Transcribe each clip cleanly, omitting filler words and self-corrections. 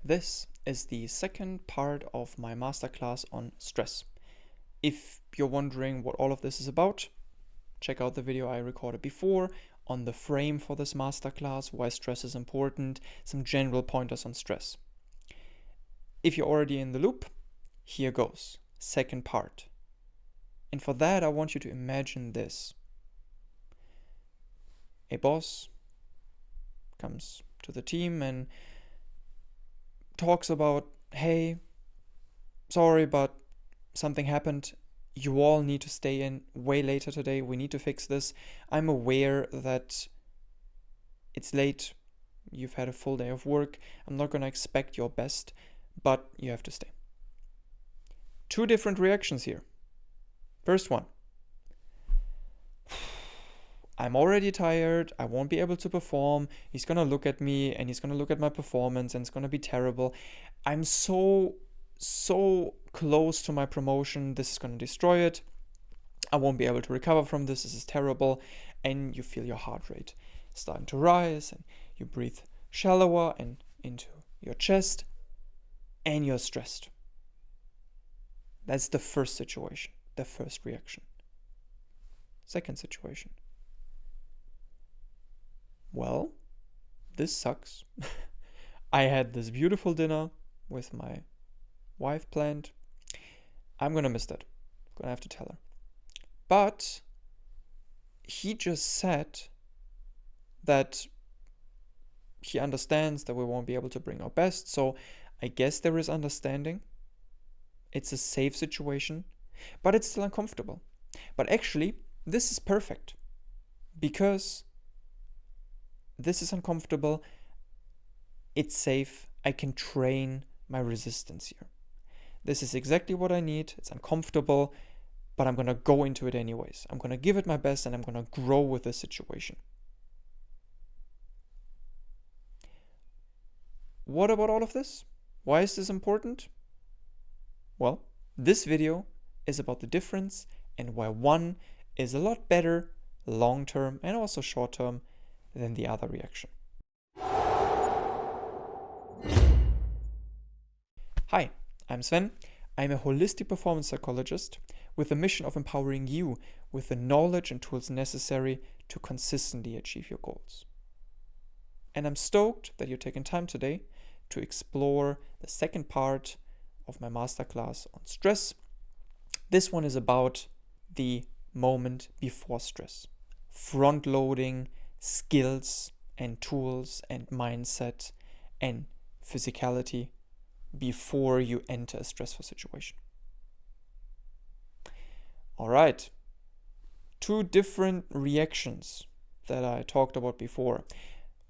This is the second part of my masterclass on stress. If you're wondering what all of this is about, check out the video I recorded before on the frame for this masterclass, why stress is important, some general pointers on stress. If you're already in the loop, here goes, second part. And for that, I want you to imagine this. A boss comes to the team and talks about, hey, sorry, but something happened. You all need to stay in way later today. We need to fix this. I'm aware that it's late. You've had a full day of work. I'm not going to expect your best, but you have to stay. Two different reactions here. First one. I'm already tired, I won't be able to perform, he's gonna look at me and he's gonna look at my performance and it's gonna be terrible. I'm so close to my promotion, this is gonna destroy it. I won't be able to recover from this is terrible. And you feel your heart rate starting to rise and you breathe shallower and into your chest and you're stressed. That's the first situation, the first reaction. Second situation. Well, this sucks. I had this beautiful dinner with my wife planned. I'm gonna miss that. I'm gonna have to tell her. But he just said that he understands that we won't be able to bring our best, so I guess there is understanding. It's a safe situation, but it's still uncomfortable. But actually, this is perfect because this is uncomfortable, it's safe, I can train my resistance here. This is exactly what I need, it's uncomfortable, but I'm gonna go into it anyways. I'm gonna give it my best and I'm gonna grow with this situation. What about all of this? Why is this important? Well, this video is about the difference and why one is a lot better long-term and also short-term than the other reaction. Hi, I'm Sven. I'm a holistic performance psychologist with the mission of empowering you with the knowledge and tools necessary to consistently achieve your goals. And I'm stoked that you're taking time today to explore the second part of my masterclass on stress. This one is about the moment before stress, front-loading skills and tools and mindset and physicality before you enter a stressful situation. All right, two different reactions that I talked about before.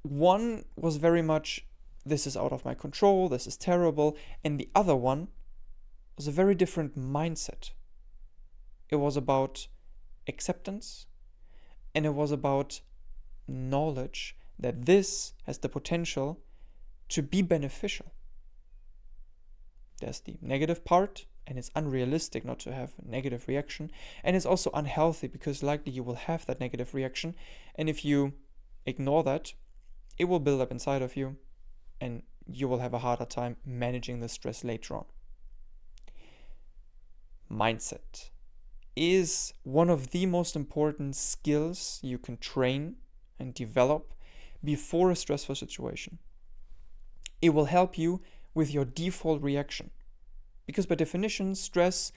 One was very much, this is out of my control, this is terrible, and the other one was a very different mindset. It was about acceptance and it was about knowledge that this has the potential to be beneficial. There's the negative part, and it's unrealistic not to have a negative reaction, and it's also unhealthy because likely you will have that negative reaction, and if you ignore that, it will build up inside of you and you will have a harder time managing the stress later on. Mindset is one of the most important skills you can train and develop before a stressful situation. It will help you with your default reaction. Because by definition, stress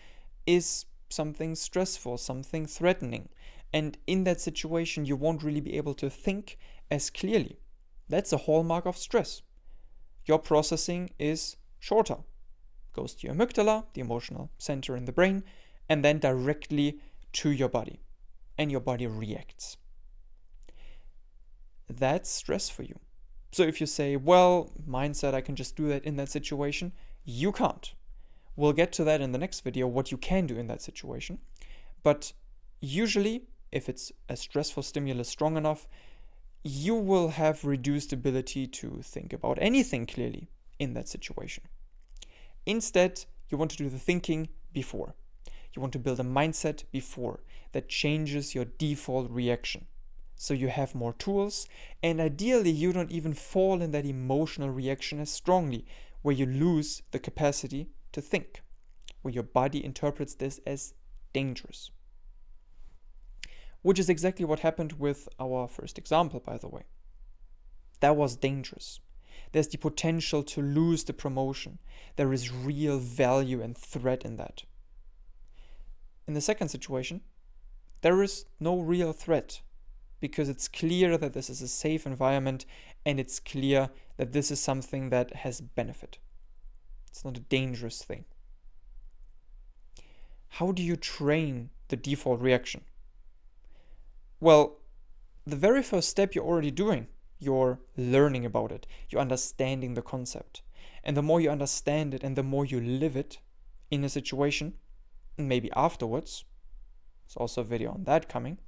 is something stressful, something threatening. And in that situation, you won't really be able to think as clearly. That's a hallmark of stress. Your processing is shorter. Goes to your amygdala, the emotional center in the brain, and then directly to your body. And your body reacts. That's stress for you. So if you say, well, mindset, I can just do that in that situation, you can't. We'll get to that in the next video, what you can do in that situation. But usually, if it's a stressful stimulus strong enough, you will have reduced ability to think about anything clearly in that situation. Instead, you want to do the thinking before. You want to build a mindset before that changes your default reaction. So you have more tools, and ideally you don't even fall in that emotional reaction as strongly, where you lose the capacity to think, where your body interprets this as dangerous. Which is exactly what happened with our first example, by the way. That was dangerous. There's the potential to lose the promotion. There is real value and threat in that. In the second situation, there is no real threat because it's clear that this is a safe environment and it's clear that this is something that has benefit. It's not a dangerous thing. How do you train the default reaction? Well, the very first step you're already doing. You're learning about it. You're understanding the concept. And the more you understand it and the more you live it in a situation, and maybe afterwards, there's also a video on that coming,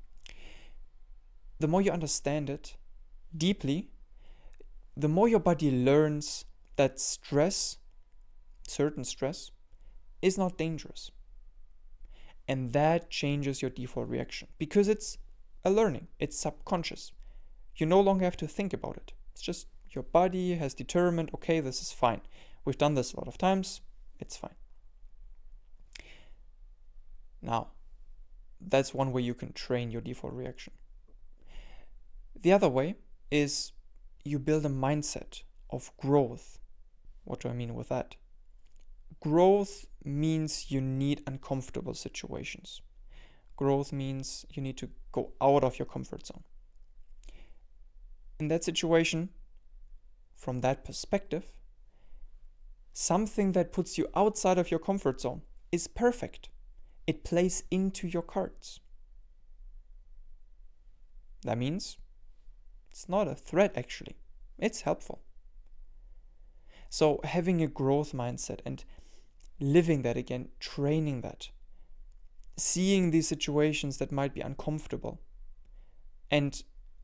the more you understand it deeply, the more your body learns that stress, certain stress, is not dangerous. And that changes your default reaction because it's a learning, it's subconscious. You no longer have to think about it. It's just your body has determined, okay, this is fine. We've done this a lot of times, it's fine. Now, that's one way you can train your default reaction. The other way is you build a mindset of growth. What do I mean with that? Growth means you need uncomfortable situations. Growth means you need to go out of your comfort zone. In that situation, from that perspective, something that puts you outside of your comfort zone is perfect. It plays into your cards. That means it's not a threat actually. It's helpful. So having a growth mindset and living that again, training that, seeing these situations that might be uncomfortable, and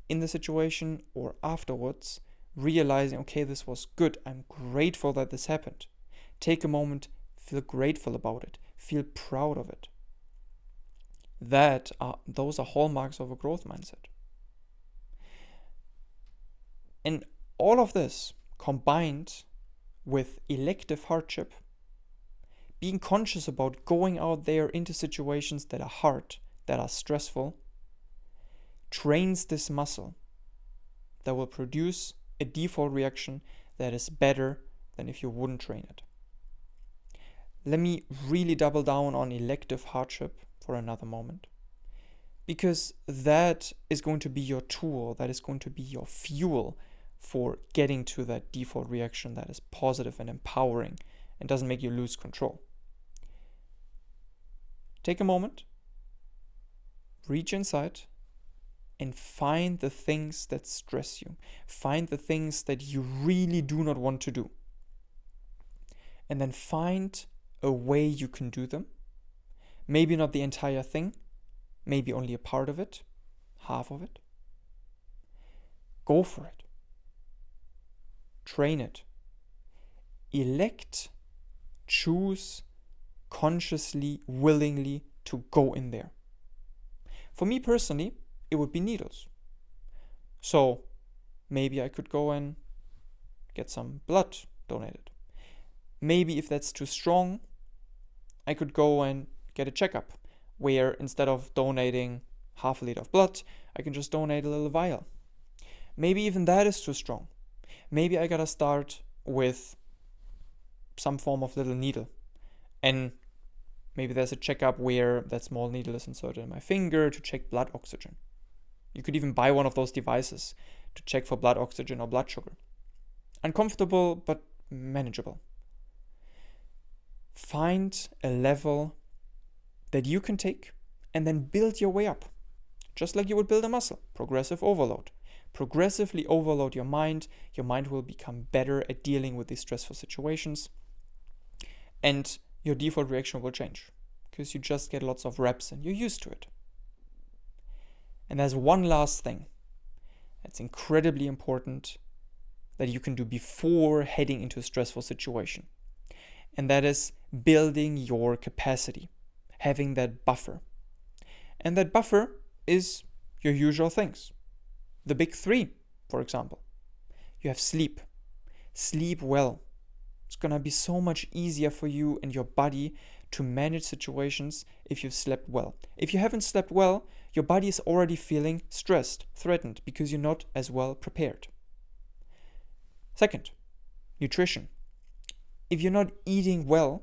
in the situation or afterwards, realizing, okay, this was good. I'm grateful that this happened. Take a moment, feel grateful about it, feel proud of it. Those are hallmarks of a growth mindset. And all of this combined with elective hardship, being conscious about going out there into situations that are hard, that are stressful, trains this muscle that will produce a default reaction that is better than if you wouldn't train it. Let me really double down on elective hardship for another moment, because that is going to be your tool, that is going to be your fuel for getting to that default reaction that is positive and empowering and doesn't make you lose control. Take a moment, reach inside, and find the things that stress you. Find the things that you really do not want to do. And then find a way you can do them. Maybe not the entire thing, maybe only a part of it, half of it. Go for it. Train it. Elect, choose, consciously, willingly to go in there. For me personally, it would be needles. So maybe I could go and get some blood donated. Maybe if that's too strong, I could go and get a checkup where instead of donating half a liter of blood, I can just donate a little vial. Maybe even that is too strong. Maybe I gotta start with some form of little needle. And maybe there's a checkup where that small needle is inserted in my finger to check blood oxygen. You could even buy one of those devices to check for blood oxygen or blood sugar. Uncomfortable, but manageable. Find a level that you can take and then build your way up. Just like you would build a muscle. Progressive overload. Progressively overload your mind. Your mind will become better at dealing with these stressful situations. And your default reaction will change. Because you just get lots of reps and you're used to it. And there's one last thing that's incredibly important that you can do before heading into a stressful situation. And that is building your capacity, having that buffer. And that buffer is your usual things. The big three, for example. You have sleep. Sleep well. It's gonna be so much easier for you and your body to manage situations if you've slept well. If you haven't slept well, your body is already feeling stressed, threatened, because you're not as well prepared. Second, nutrition. If you're not eating well,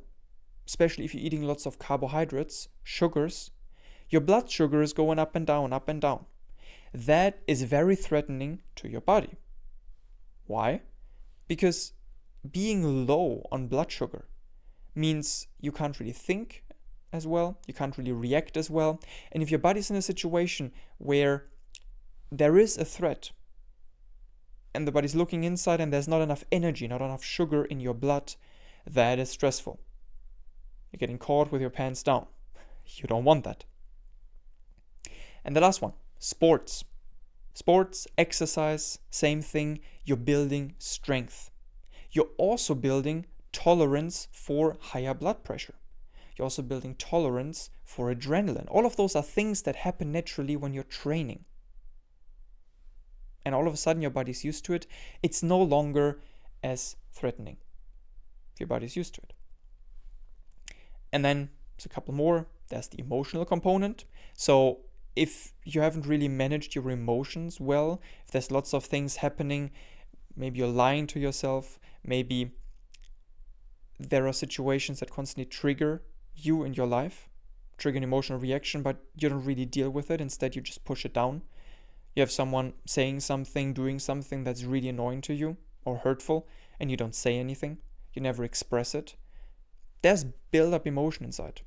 especially if you're eating lots of carbohydrates, sugars, your blood sugar is going up and down, up and down. That is very threatening to your body. Why? Because being low on blood sugar means you can't really think as well, you can't really react as well. And if your body's in a situation where there is a threat and the body's looking inside and there's not enough energy, not enough sugar in your blood, that is stressful. You're getting caught with your pants down. You don't want that. And the last one, sports. Sports, exercise, same thing. You're building strength. You're also building tolerance for higher blood pressure. You're also building tolerance for adrenaline. All of those are things that happen naturally when you're training. And all of a sudden your body's used to it. It's no longer as threatening if your body's used to it. And then there's a couple more. There's the emotional component. So if you haven't really managed your emotions well, if there's lots of things happening, maybe you're lying to yourself, maybe there are situations that constantly trigger you in your life, trigger an emotional reaction, but you don't really deal with it. Instead, you just push it down. You have someone saying something, doing something that's really annoying to you or hurtful, and you don't say anything. You never express it. There's built-up emotion inside,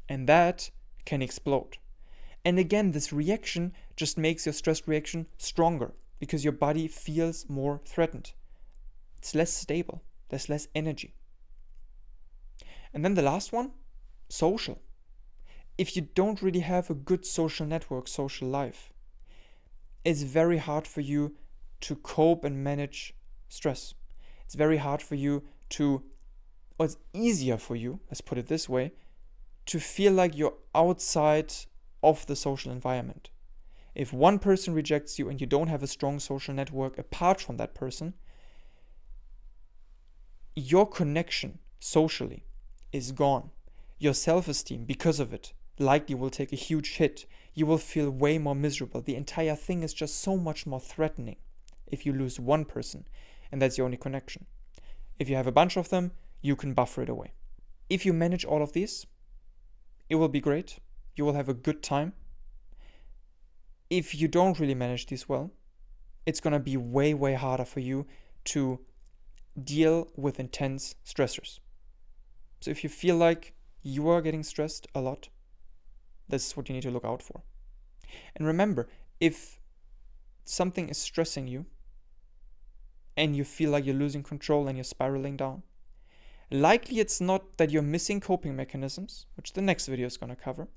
and that can explode. And again, this reaction just makes your stress reaction stronger because your body feels more threatened. It's less stable. There's less energy. And then the last one, social. If you don't really have a good social network, social life, it's very hard for you to cope and manage stress. It's very hard for you or it's easier for you, let's put it this way, to feel like you're outside of the social environment. If one person rejects you and you don't have a strong social network apart from that person, your connection socially is gone. Your self-esteem, because of it, likely will take a huge hit. You will feel way more miserable. The entire thing is just so much more threatening if you lose one person and that's your only connection. If you have a bunch of them, you can buffer it away. If you manage all of these, it will be great. You will have a good time. If you don't really manage these well, it's going to be way, way harder for you to deal with intense stressors. So if you feel like you are getting stressed a lot, this is what you need to look out for. And remember, if something is stressing you and you feel like you're losing control and you're spiraling down, likely it's not that you're missing coping mechanisms, which the next video is going to cover,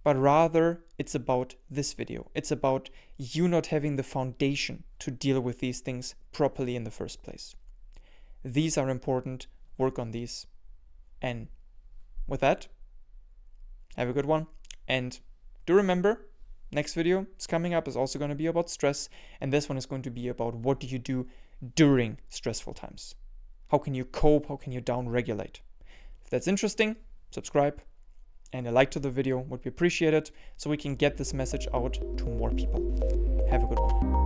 but rather it's about this video. It's about you not having the foundation to deal with these things properly in the first place. These are important. Work on these. And with that, have a good one. And do remember, next video is coming up is also going to be about stress. And this one is going to be about what do you do during stressful times. How can you cope? How can you down-regulate? If that's interesting, subscribe. And a like to the video would be appreciated so we can get this message out to more people. Have a good one.